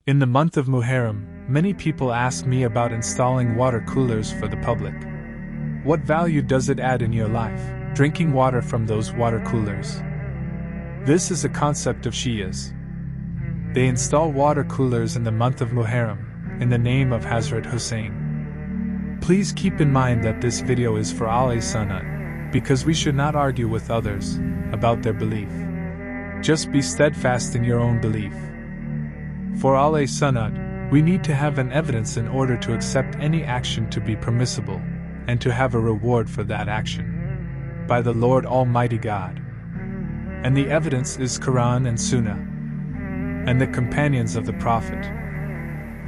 In the month of Muharram, many people ask me about installing water coolers for the public. What value does it add in your life, drinking water from those water coolers? This is a concept of Shias. They install water coolers in the month of Muharram, in the name of Hazrat Hussein. Please keep in mind that this video is for Ahle Sunnat, because we should not argue with others about their belief. Just be steadfast in your own belief. For Ahle Sunnat, we need to have an evidence in order to accept any action to be permissible, and to have a reward for that action by the Lord Almighty God. And the evidence is Quran and Sunnah, and the companions of the Prophet.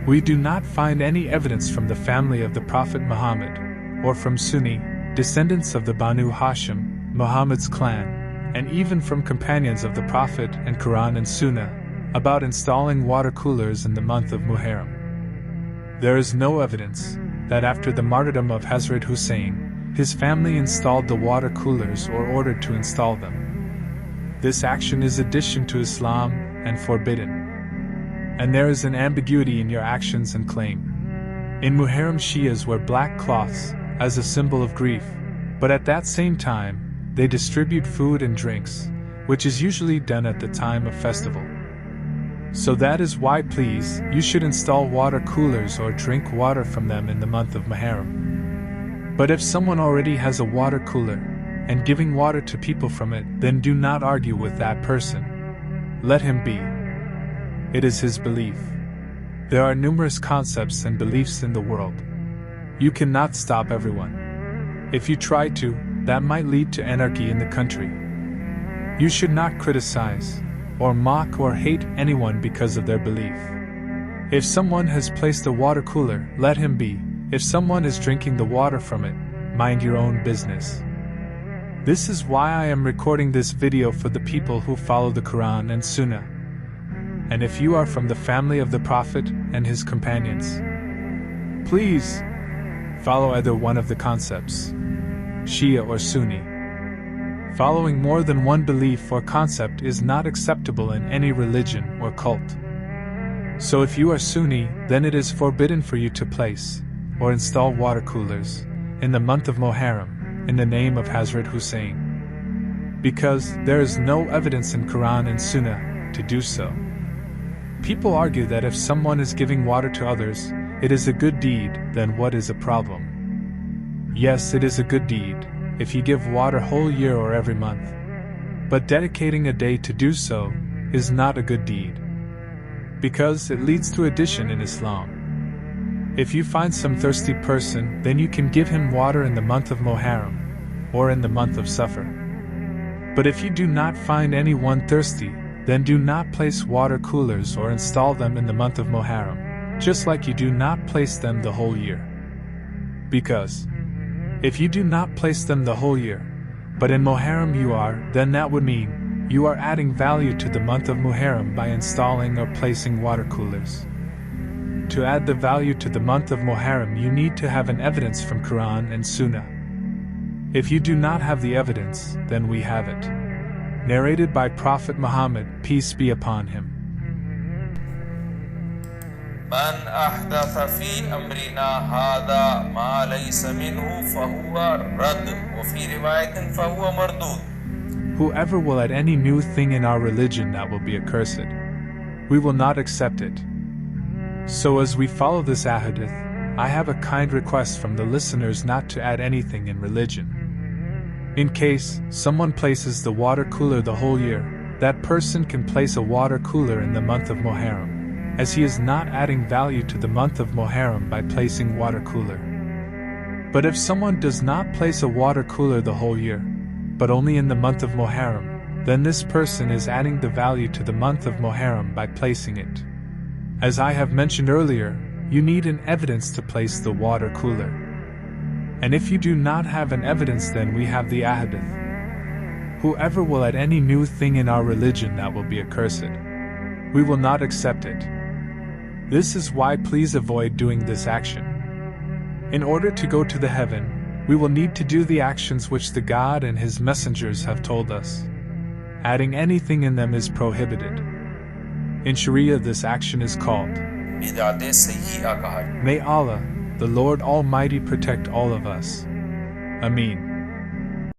We do not find any evidence from the family of the Prophet Muhammad, or from Sunni, descendants of the Banu Hashim, Muhammad's clan, and even from companions of the Prophet and Quran and Sunnah, about installing water coolers in the month of Muharram. There is no evidence that after the martyrdom of Hazrat Hussein, his family installed the water coolers or ordered to install them. This action is addition to Islam and forbidden. And there is an ambiguity in your actions and claim. In Muharram, Shias wear black cloths as a symbol of grief, but at that same time, they distribute food and drinks, which is usually done at the time of festival. So that is why, please, you should install water coolers or drink water from them in the month of Muharram. But if someone already has a water cooler, and giving water to people from it, then do not argue with that person. Let him be. It is his belief. There are numerous concepts and beliefs in the world. You cannot stop everyone. If you try to, that might lead to anarchy in the country. You should not criticize, or mock or hate anyone because of their belief. If someone has placed a water cooler, let him be. If someone is drinking the water from it, mind your own business. This is why I am recording this video for the people who follow the Quran and Sunnah. And if you are from the family of the Prophet and his companions, please follow either one of the concepts, Shia or Sunni. Following more than one belief or concept is not acceptable in any religion or cult. So if you are Sunni, then it is forbidden for you to place or install water coolers in the month of Muharram in the name of Hazrat Hussein, because there is no evidence in Quran and Sunnah to do so. People argue that if someone is giving water to others, it is a good deed, then what is a problem? Yes, it is a good deed if you give water whole year or every month. But dedicating a day to do so is not a good deed, because it leads to addition in Islam. If you find some thirsty person, then you can give him water in the month of Muharram, or in the month of Safar. But if you do not find anyone thirsty, then do not place water coolers or install them in the month of Muharram, just like you do not place them the whole year. Because if you do not place them the whole year, but in Muharram you are, then that would mean you are adding value to the month of Muharram by installing or placing water coolers. To add the value to the month of Muharram, you need to have an evidence from Quran and Sunnah. If you do not have the evidence, then we have it. Narrated by Prophet Muhammad, peace be upon him. من أحدث في أمرنا هذا ما ليس منه فهو رد وفي رواية فهو مردود. Whoever will add any new thing in our religion, that will be accursed. We will not accept it. So as we follow this ahadith, I have a kind request from the listeners not to add anything in religion. In case someone places the water cooler the whole year, that person can place a water cooler in the month of Muharram, as he is not adding value to the month of Muharram by placing water cooler. But if someone does not place a water cooler the whole year, but only in the month of Muharram, then this person is adding the value to the month of Muharram by placing it. As I have mentioned earlier, you need an evidence to place the water cooler. And if you do not have an evidence, then we have the ahadith. Whoever will add any new thing in our religion, that will be accursed. We will not accept it. This is why please avoid doing this action. In order to go to the heaven, we will need to do the actions which the God and His messengers have told us. Adding anything in them is prohibited. In Sharia, this action is called. बिदात सय्यिआ कहा। May Allah, the Lord Almighty, protect all of us. Ameen.